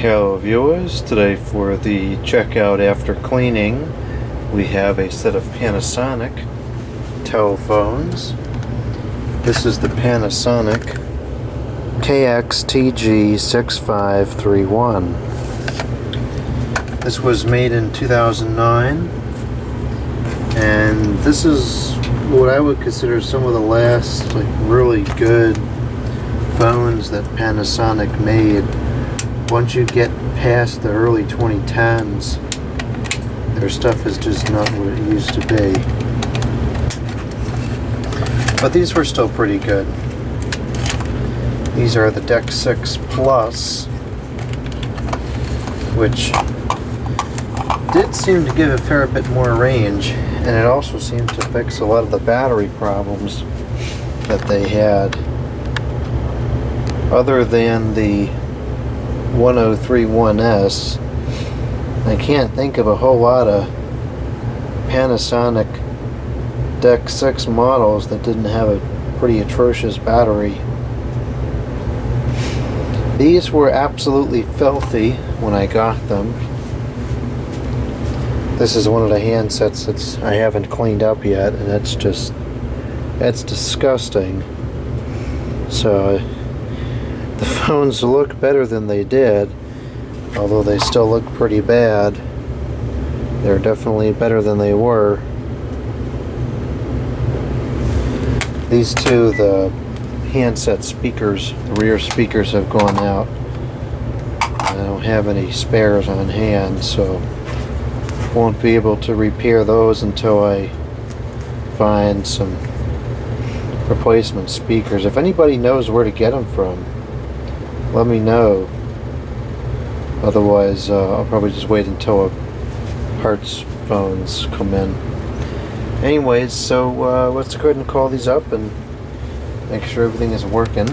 Hello viewers, today for the checkout after cleaning we have a set of Panasonic telephones. This is the Panasonic KX-TG6531. This was made in 2009 and this is what I would consider some of the last really good phones that Panasonic made. Once you get past the early 2010s, their stuff is just not what it used to be. But these were still pretty good. These are the DECT 6 Plus, which did seem to give a fair bit more range, and it also seemed to fix a lot of the battery problems that they had. Other than the 1031S, I can't think of a whole lot of Panasonic DECT 6 models that didn't have a pretty atrocious battery. These were absolutely filthy when I got them. This is one of the handsets that I haven't cleaned up yet, and that's disgusting. So the phones look better than they did, although they still look pretty bad. They're definitely better than they were. These two, the handset speakers, the rear speakers have gone out. I don't have any spares on hand, so won't be able to repair those until I find some replacement speakers. If anybody knows where to get them from, let me know. Otherwise, I'll probably just wait until parts phones come in. Anyways, so let's go ahead and call these up and make sure everything is working.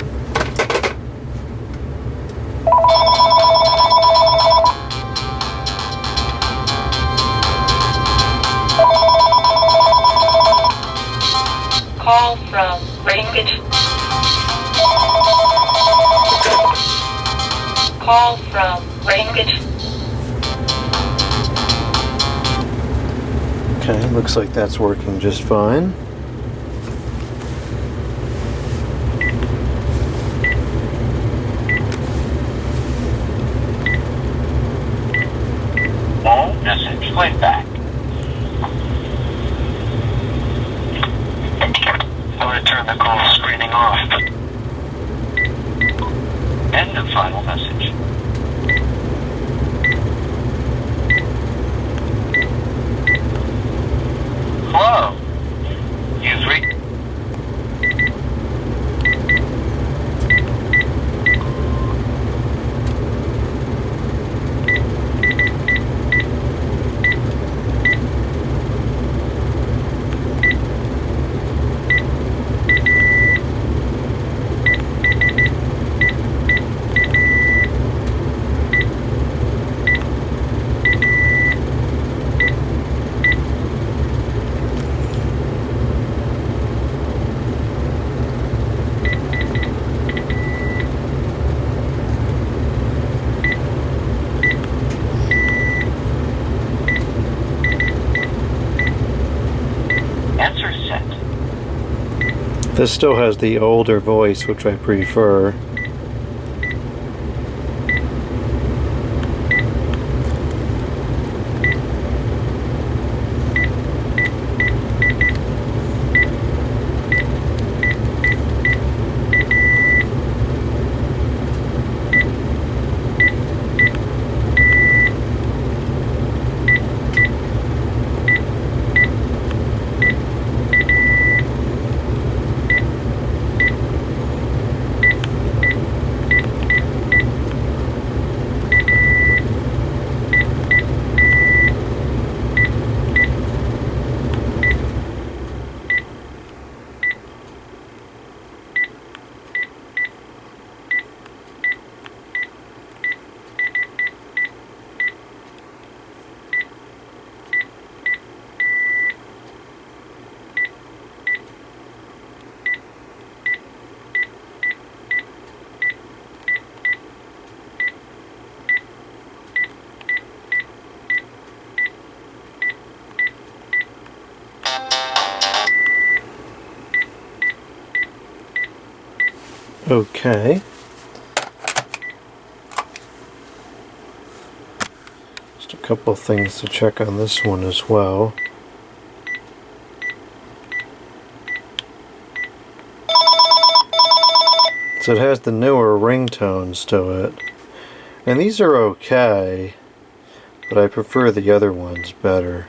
Call from Range. Call from Range. Okay, looks like that's working just fine. All message played back. I'm going to turn the call screening off. End of final message. Hello. You've reached. Answer set. This still has the older voice, which I prefer. okay. Just a couple of things to check on this one as well. So it has the newer ringtones to it. And these are okay, but I prefer the other ones better.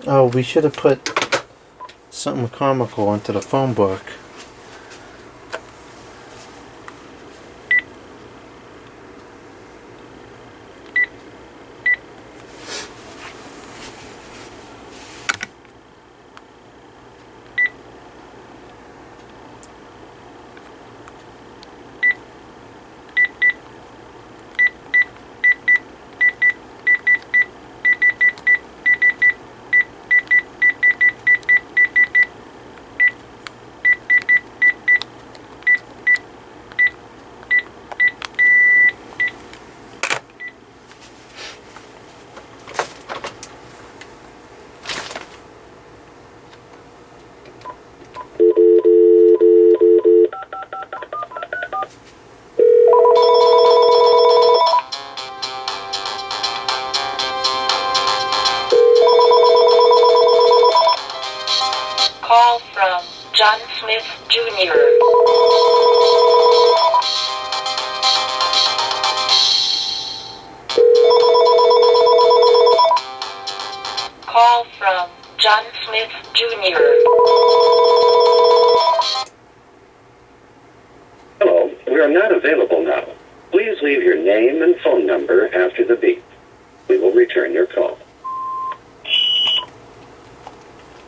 Oh, we should have put something comical into the phone book. Call from John Smith Jr. Call from John Smith Jr. Hello, we are not available now. Please leave your name and phone number after the beep. We will return your call.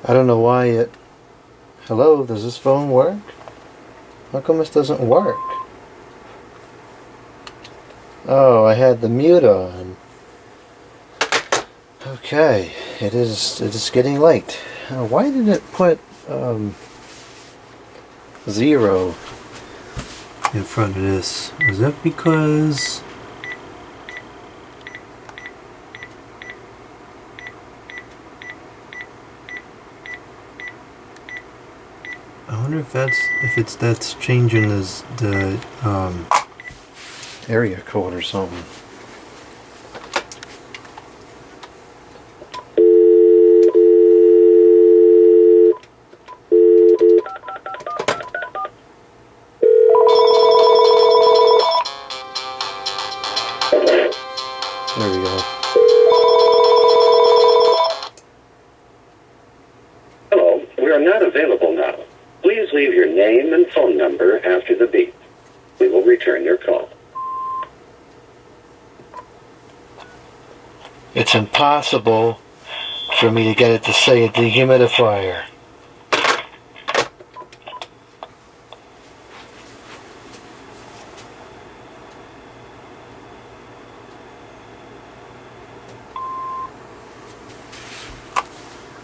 I don't know why it... Hello, does this phone work? How come this doesn't work? Oh, I had the mute on. Okay, it is getting late. Why did it put 0 in front of this? Is that because... I wonder if that's changing the area code or something. There we go. Hello, we are not available now. Please leave your name and phone number after the beep. We will return your call. It's impossible for me to get it to say a dehumidifier.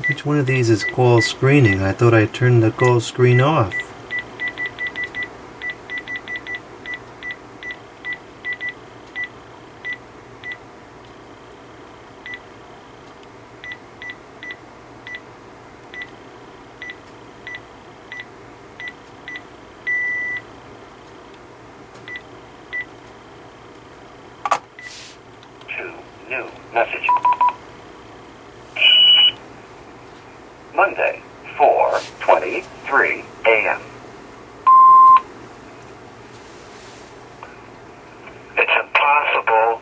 Which one of these is call screening? I thought I turned the call screen off. New message. Monday, 4:23 a.m. It's impossible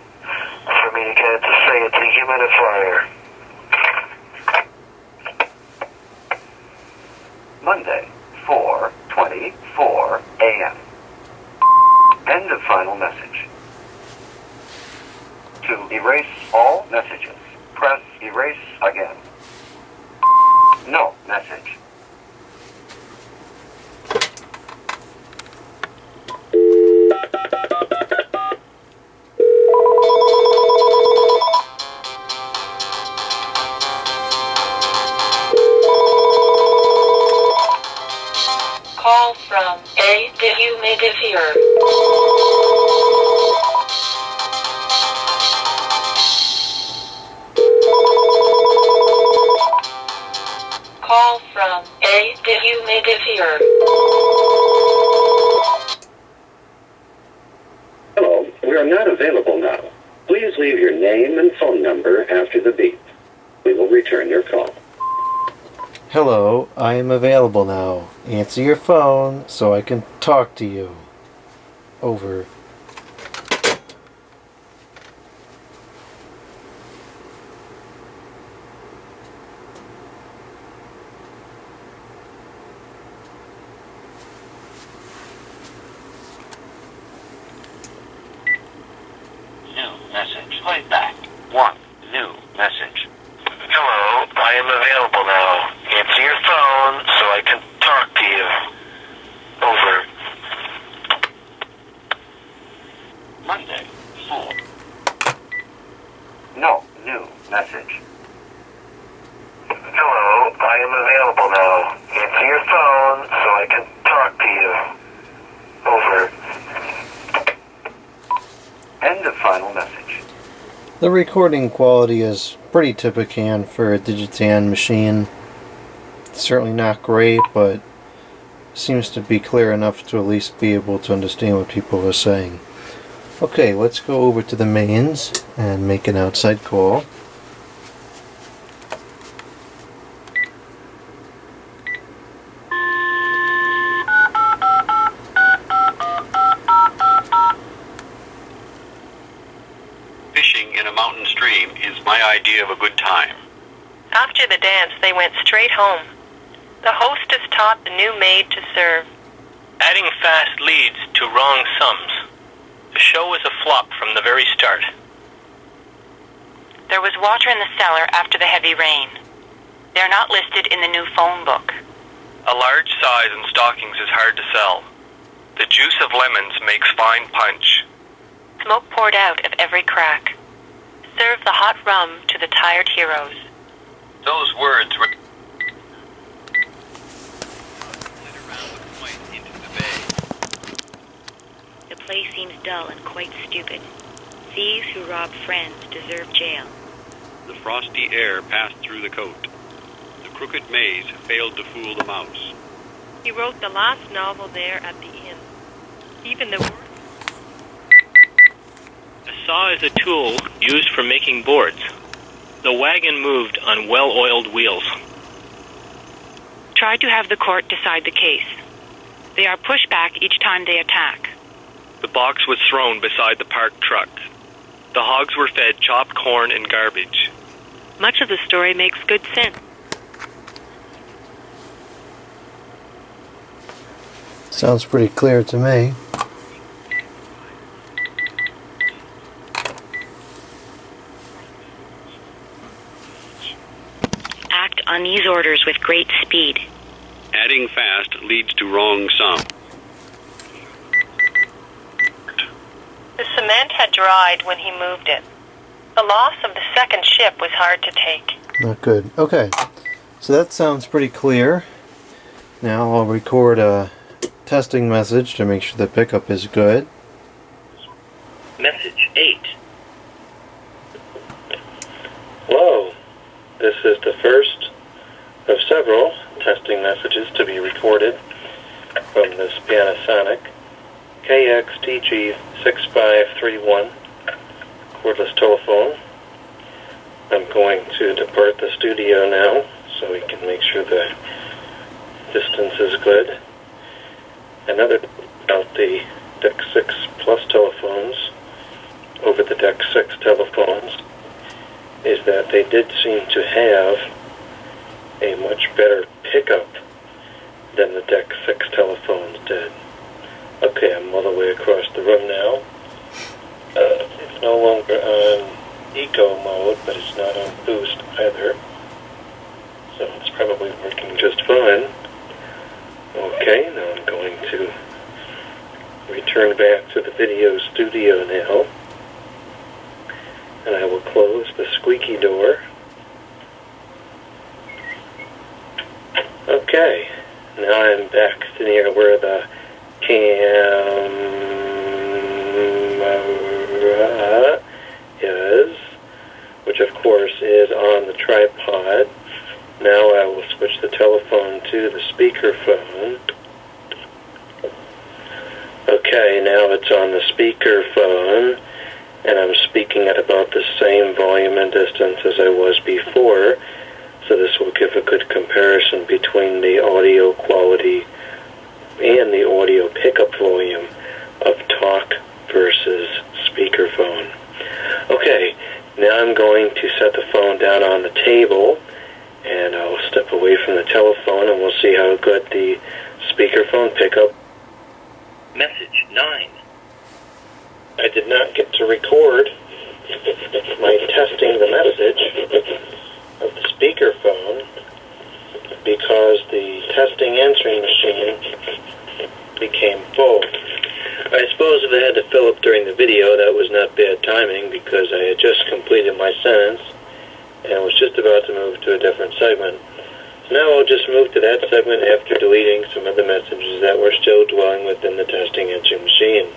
for me to get it to say a dehumidifier. Monday, 4:24 a.m. End of final message. To erase all messages, press erase again. No message. Call from a dehumidifier. Call from a dehumidifier. Hello, we are not available now. Please leave your name and phone number after the beep. We will return your call. Hello, I am available now. Answer your phone so I can talk to you. Over. New message. Play back. 1. New message. Hello, I am available now. Answer your phone so I can talk to you. Over. Monday. 4. No new message. Hello, I am available now. Answer your phone so I can talk to you. Over. End of final message. The recording quality is pretty typical for a Digitan machine. Certainly not great, but seems to be clear enough to at least be able to understand what people are saying. Okay, let's go over to the mains and make an outside call. Fishing in a mountain stream is my idea of a good time. After the dance, they went straight home. The hostess taught the new maid to serve. Adding fast leads to wrong sums. The show was a flop from the very start. There was water in the cellar after the heavy rain. They're not listed in the new phone book. A large size in stockings is hard to sell. The juice of lemons makes fine punch. Smoke poured out of every crack. Serve the hot rum to the tired heroes. Those words were The place seems dull and quite stupid. Thieves who rob friends deserve jail. The frosty air passed through the coat. The crooked maze failed to fool the mouse. He wrote the last novel there at the inn. Even the A saw is a tool used for making boards. The wagon moved on well-oiled wheels. Tried to have the court decide the case. They are pushed back each time they attack. The box was thrown beside the parked truck. The hogs were fed chopped corn and garbage. much of the story makes good sense. Sounds pretty clear to me. Act on these orders with great speed. Adding fast leads to wrong sum. The cement had dried when he moved it. The loss of the second ship was hard to take. Not good. Okay, so that sounds pretty clear. Now I'll record a testing message to make sure the pickup is good. Message 8. Hello. This is the first of several testing messages to be recorded from this Panasonic KX-TG6531 cordless telephone. I'm going to depart the studio now so we can make sure the distance is good. Another about the DECT 6 Plus telephones over the DECT 6 telephones is that they did seem to have a much better pickup than the DECT 6 telephones did. Okay, I'm all the way across the room now. It's no longer on eco mode, but it's not on boost either. So it's probably working just fine. Okay, now I'm going to return back to the video studio now. And I will close the squeaky door. Okay, now I'm back to near where the camera is, which of course is on the tripod. Now I will switch the telephone to the speakerphone. Okay, now it's on the speakerphone, and I'm speaking at about the same volume and distance as I was before, so this will give a good comparison between the audio quality and the audio pickup volume of talk versus speakerphone. Okay, now I'm going to set the phone down on the table, and I'll step away from the telephone and we'll see how good the speakerphone pickup. Message 9. I did not get to record my testing the message of the speakerphone because the testing answering machine became full. I suppose if I had to fill up during the video, that was not bad timing because I had just completed my sentence and was just about to move to a different segment. So now I'll just move to that segment after deleting some of the messages that were still dwelling within the testing answering machine.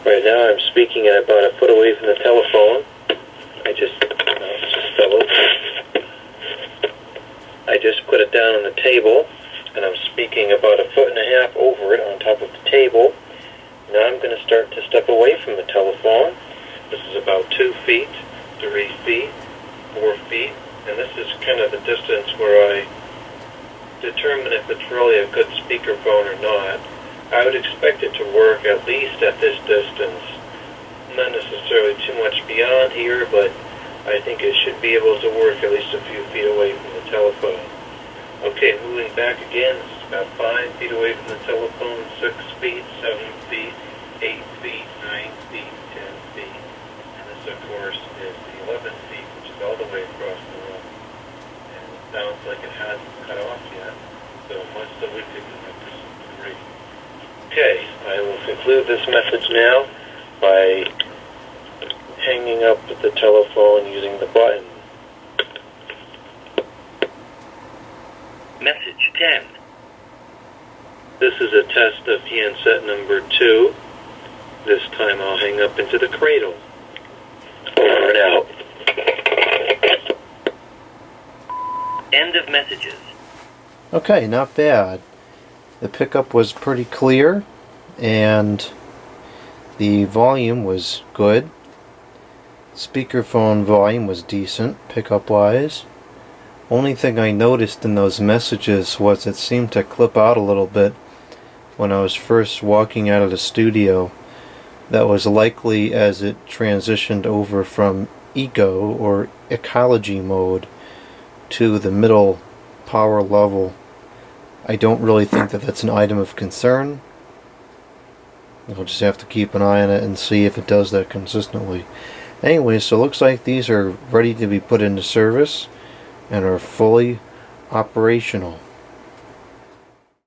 Right now I'm speaking at about a foot away from the telephone. I just put it down on the table, and I'm speaking about a foot and a half over it on top of the table. Now I'm going to start to step away from the telephone. This is about 2 feet, 3 feet, 4 feet, and this is kind of the distance where I determine if it's really a good speakerphone or not. I would expect it to work at least at this distance, not necessarily too much beyond here, but I think it should be able to work at least a few feet away from the telephone. Okay, moving back again, this is about 5 feet away from the telephone, 6 feet, 7 feet, 8 feet, 9 feet, 10 feet, and this of course is the 11 feet, which is all the way across the room. And it sounds like it hasn't cut off yet, so it must still be picking up to some degree. Okay, I will conclude this message now by hanging up the telephone using the button. Message 10. This is a test of handset number 2. This time I'll hang up into the cradle. Over and out. End of messages. Okay, not bad. The pickup was pretty clear, and the volume was good. Speakerphone volume was decent, pickup-wise. Only thing I noticed in those messages was it seemed to clip out a little bit when I was first walking out of the studio. That was likely as it transitioned over from eco or ecology mode to the middle power level. I don't really think that that's an item of concern. I'll just have to keep an eye on it and see if it does that consistently. Anyway, so it looks like these are ready to be put into service and are fully operational.